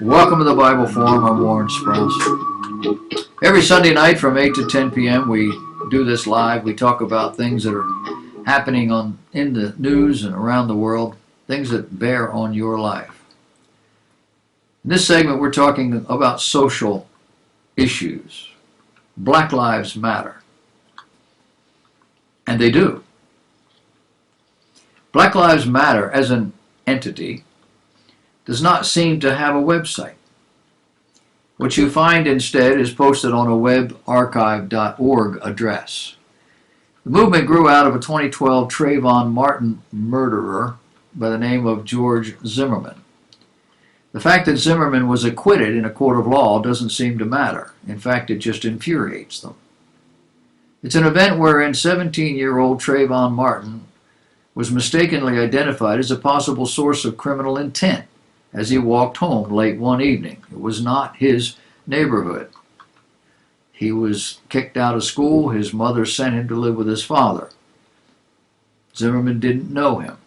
Welcome to the Bible Forum. I'm Warren Sprouse. Every Sunday night from 8 to 10 p.m. we do this live. We talk about things that are happening in the news and around the world, things that bear on your life. In this segment, we're talking about social issues. Black Lives Matter. And they do. Black Lives Matter as an entity does not seem to have a website. What you find instead is posted on a webarchive.org address. The movement grew out of a 2012 Trayvon Martin murderer by the name of George Zimmerman. The fact that Zimmerman was acquitted in a court of law doesn't seem to matter. In fact, it just infuriates them. It's an event wherein 17-year-old Trayvon Martin was mistakenly identified as a possible source of criminal intent as he walked home late one evening. It was not his neighborhood. He was kicked out of school. His mother sent him to live with his father. Zimmerman didn't know him.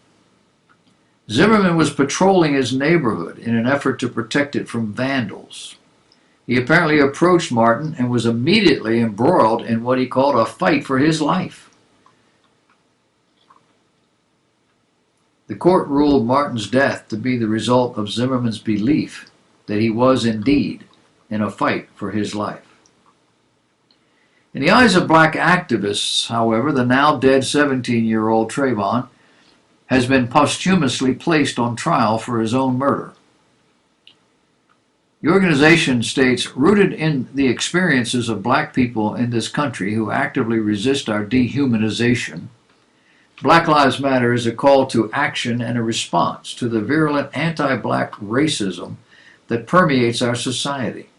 Zimmerman was patrolling his neighborhood in an effort to protect it from vandals. He apparently approached Martin and was immediately embroiled in what he called a fight for his life. The court ruled Martin's death to be the result of Zimmerman's belief that he was indeed in a fight for his life. In the eyes of black activists, however, the now dead 17-year-old Trayvon has been posthumously placed on trial for his own murder. The organization states, rooted in the experiences of black people in this country who actively resist our dehumanization, Black Lives Matter is a call to action and a response to the virulent anti-black racism that permeates our society.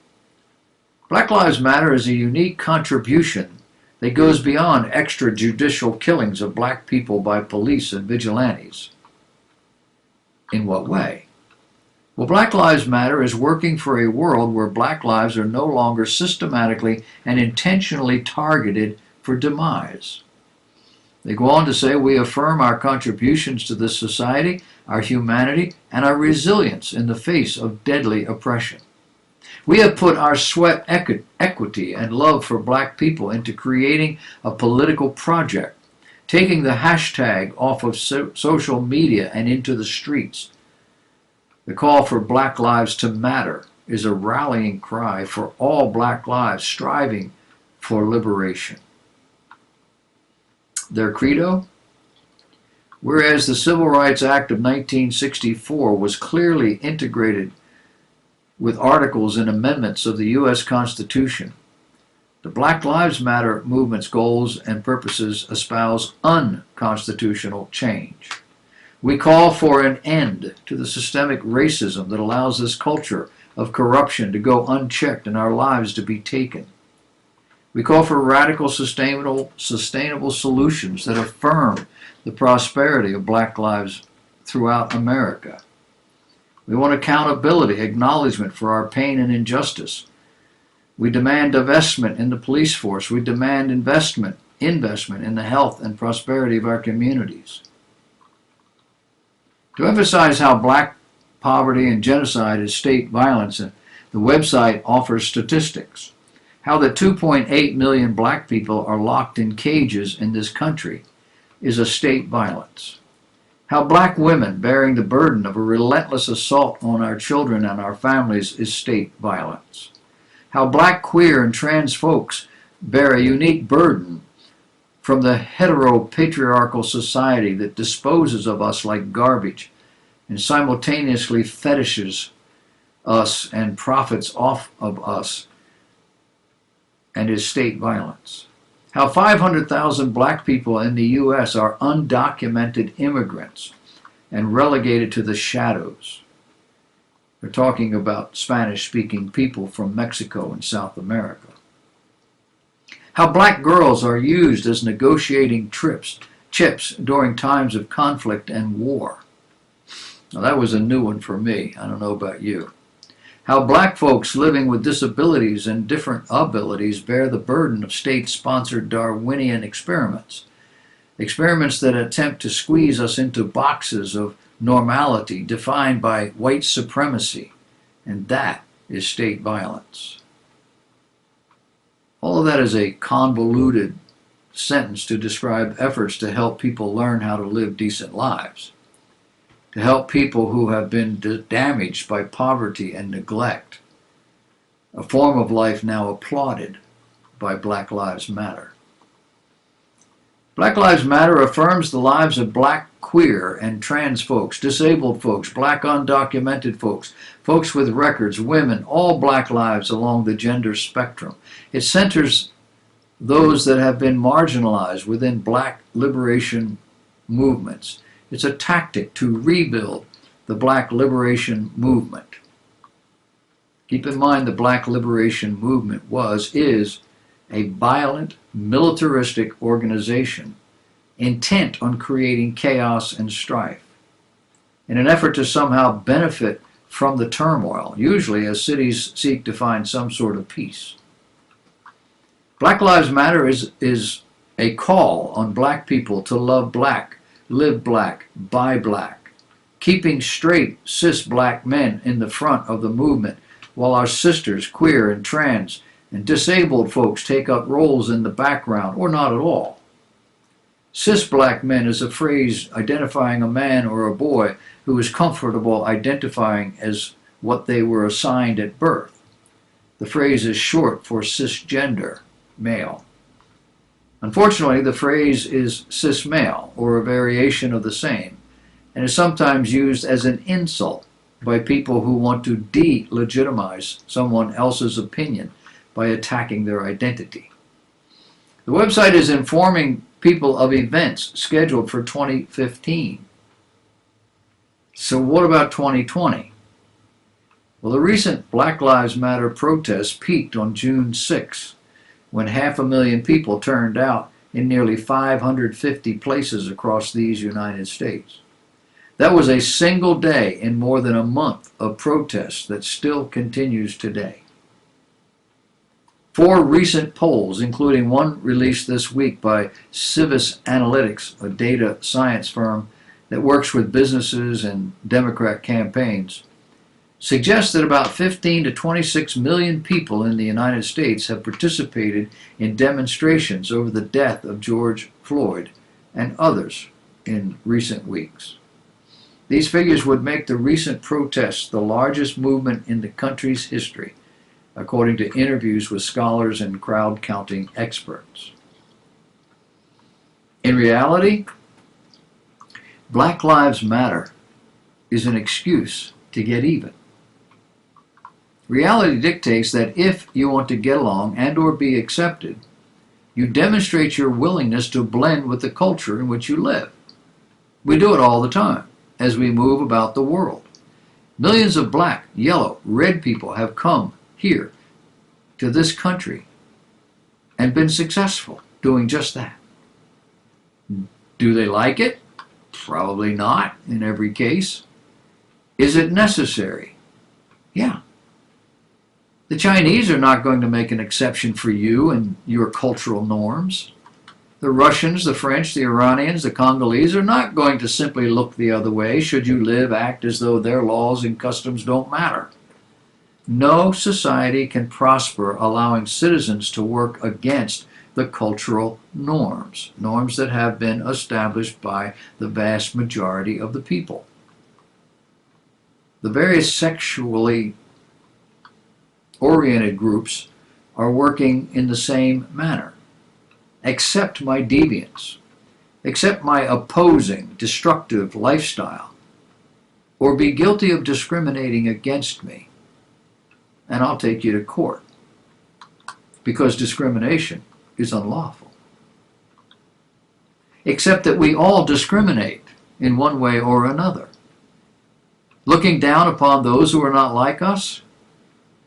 Black Lives Matter is a unique contribution that goes beyond extrajudicial killings of black people by police and vigilantes. In what way? Well, Black Lives Matter is working for a world where black lives are no longer systematically and intentionally targeted for demise. They go on to say, we affirm our contributions to this society, our humanity, and our resilience in the face of deadly oppression. We have put our sweat, equity, and love for black people into creating a political project, taking the hashtag off of social media and into the streets. The call for Black Lives to Matter is a rallying cry for all black lives striving for liberation. Their credo? Whereas the Civil Rights Act of 1964 was clearly integrated with articles and amendments of the U.S. Constitution, the Black Lives Matter movement's goals and purposes espouse unconstitutional change. We call for an end to the systemic racism that allows this culture of corruption to go unchecked and our lives to be taken. We call for radical, sustainable solutions that affirm the prosperity of black lives throughout America. We want accountability, acknowledgement for our pain and injustice. We demand divestment in the police force. We demand investment in the health and prosperity of our communities. To emphasize how black poverty and genocide is state violence, the website offers statistics. How the 2.8 million black people are locked in cages in this country is a state violence. How black women bearing the burden of a relentless assault on our children and our families is state violence. How black, queer, and trans folks bear a unique burden from the heteropatriarchal society that disposes of us like garbage and simultaneously fetishes us and profits off of us, and is state violence. How 500,000 black people in the U.S. are undocumented immigrants and relegated to the shadows. They're talking about Spanish-speaking people from Mexico and South America. How black girls are used as negotiating chips during times of conflict and war. Now that was a new one for me. I don't know about you. How black folks living with disabilities and different abilities bear the burden of state-sponsored Darwinian experiments. Experiments that attempt to squeeze us into boxes of normality defined by white supremacy And that is state violence. All of that is a convoluted sentence to describe efforts to help people learn how to live decent lives, to help people who have been damaged by poverty and neglect, a form of life now applauded by Black Lives Matter. Black Lives Matter affirms the lives of black, queer, and trans folks, disabled folks, black undocumented folks, folks with records, women, all black lives along the gender spectrum. It centers those that have been marginalized within black liberation movements. It's a tactic to rebuild the black liberation movement. Keep in mind the black liberation movement is a violent, militaristic organization intent on creating chaos and strife in an effort to somehow benefit from the turmoil, usually as cities seek to find some sort of peace. Black Lives Matter is a call on black people to love black, live black, buy black, keeping straight cis black men in the front of the movement while our sisters, queer and trans and disabled folks take up roles in the background or not at all. Cis black men is a phrase identifying a man or a boy who is comfortable identifying as what they were assigned at birth. The phrase is short for cisgender, male. Unfortunately, the phrase is cis male, or a variation of the same, and is sometimes used as an insult by people who want to delegitimize someone else's opinion by attacking their identity. The website is informing people of events scheduled for 2015. So what about 2020? Well, the recent Black Lives Matter protests peaked on June 6, when 500,000 people turned out in nearly 550 places across these United States. That was a single day in more than a month of protests that still continues today. 4 recent polls, including one released this week by Civis Analytics, a data science firm that works with businesses and Democrat campaigns, suggest that about 15 to 26 million people in the United States have participated in demonstrations over the death of George Floyd and others in recent weeks. These figures would make the recent protests the largest movement in the country's history, according to interviews with scholars and crowd counting experts. In reality, Black Lives Matter is an excuse to get even. Reality dictates that if you want to get along and or be accepted, you demonstrate your willingness to blend with the culture in which you live. We do it all the time as we move about the world. Millions of black, yellow, red people have come here to this country and been successful doing just that. Do they like it? Probably not in every case. Is it necessary? Yeah. The Chinese are not going to make an exception for you and your cultural norms. The Russians, the French, the Iranians, the Congolese are not going to simply look the other way should you act as though their laws and customs don't matter. No society can prosper allowing citizens to work against the cultural norms that have been established by the vast majority of the people. The various sexually oriented groups are working in the same manner. Accept my deviance, accept my opposing, destructive lifestyle, or be guilty of discriminating against me, and I'll take you to court, because discrimination is unlawful. Except that we all discriminate in one way or another, looking down upon those who are not like us,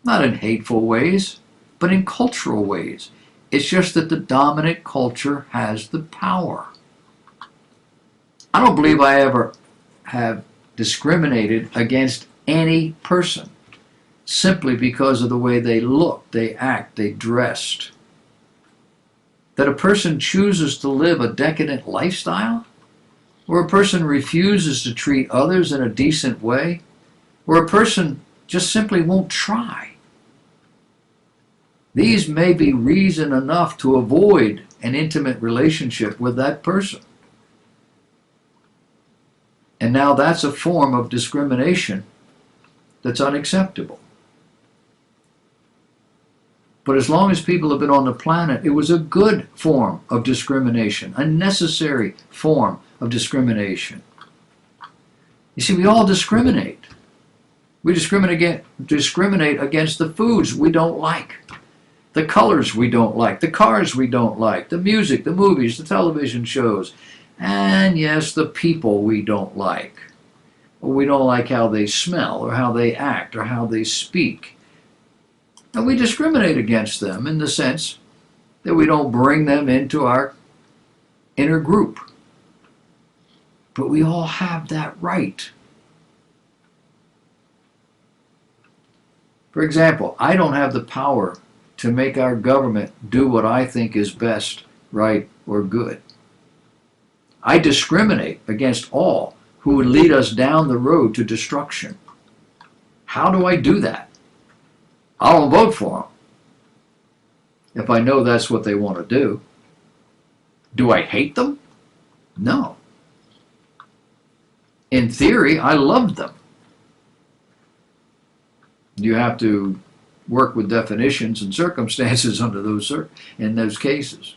not in hateful ways, but in cultural ways. It's just that the dominant culture has the power. I don't believe I ever have discriminated against any person simply because of the way they looked, they act, they dressed. That a person chooses to live a decadent lifestyle, or a person refuses to treat others in a decent way, or a person just simply won't try. These may be reason enough to avoid an intimate relationship with that person. And now that's a form of discrimination that's unacceptable. But as long as people have been on the planet, it was a good form of discrimination, a necessary form of discrimination. You see, we all discriminate. We discriminate against the foods we don't like, the colors we don't like, the cars we don't like, the music, the movies, the television shows, and yes, the people we don't like. Or we don't like how they smell, or how they act, or how they speak. And we discriminate against them in the sense that we don't bring them into our inner group. But we all have that right. For example, I don't have the power to make our government do what I think is best, right, or good. I discriminate against all who would lead us down the road to destruction. How do I do that? I don't vote for them if I know that's what they want to do. Do I hate them? No. In theory, I loved them. You have to work with definitions and circumstances under in those cases.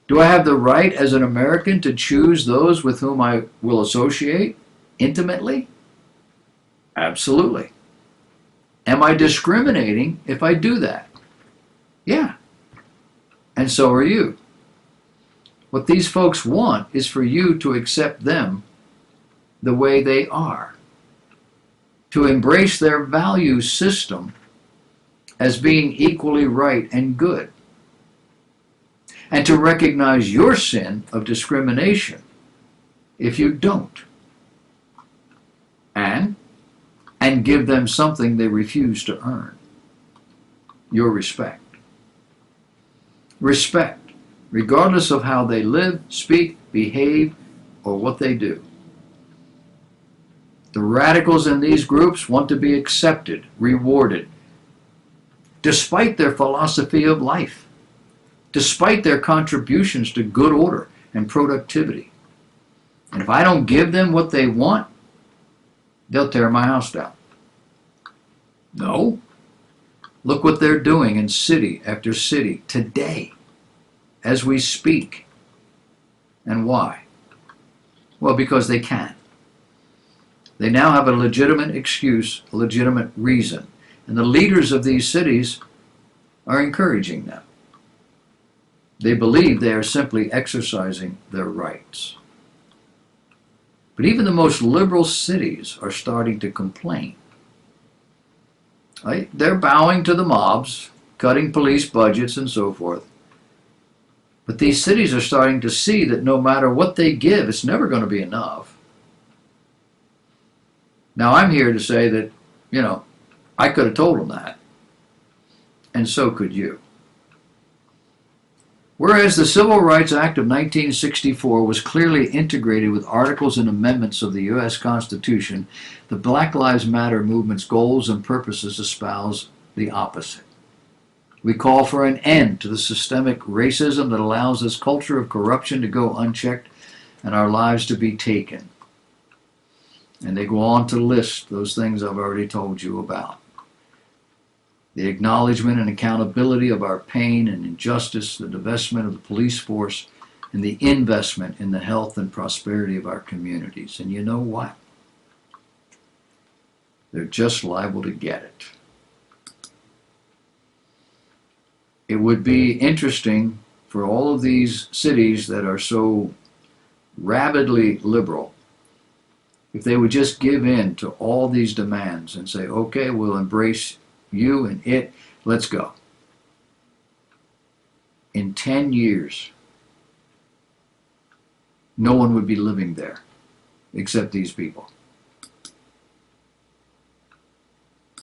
Do I have the right as an American to choose those with whom I will associate intimately? Absolutely. Am I discriminating if I do that? Yeah. And so are you. What these folks want is for you to accept them the way they are, to embrace their value system as being equally right and good, and to recognize your sin of discrimination if you don't, and give them something they refuse to earn: your respect. Respect, regardless of how they live, speak, behave, or what they do. The radicals in these groups want to be accepted, rewarded, despite their philosophy of life, despite their contributions to good order and productivity. And if I don't give them what they want, they'll tear my house down. No. Look what they're doing in city after city today as we speak. And why? Well, because they can. They now have a legitimate excuse, a legitimate reason. And the leaders of these cities are encouraging them. They believe they are simply exercising their rights. But even the most liberal cities are starting to complain. Right? They're bowing to the mobs, cutting police budgets and so forth. But these cities are starting to see that no matter what they give, it's never going to be enough. Now I'm here to say that, I could have told them that. And so could you. Whereas the Civil Rights Act of 1964 was clearly integrated with articles and amendments of the U.S. Constitution, the Black Lives Matter movement's goals and purposes espouse the opposite. We call for an end to the systemic racism that allows this culture of corruption to go unchecked and our lives to be taken. And they go on to list those things I've already told you about. The acknowledgement and accountability of our pain and injustice, the divestment of the police force, and the investment in the health and prosperity of our communities. And you know what? They're just liable to get it. It would be interesting for all of these cities that are so rabidly liberal if they would just give in to all these demands and say, okay, we'll embrace you and it, let's go. In 10 years, no one would be living there except these people.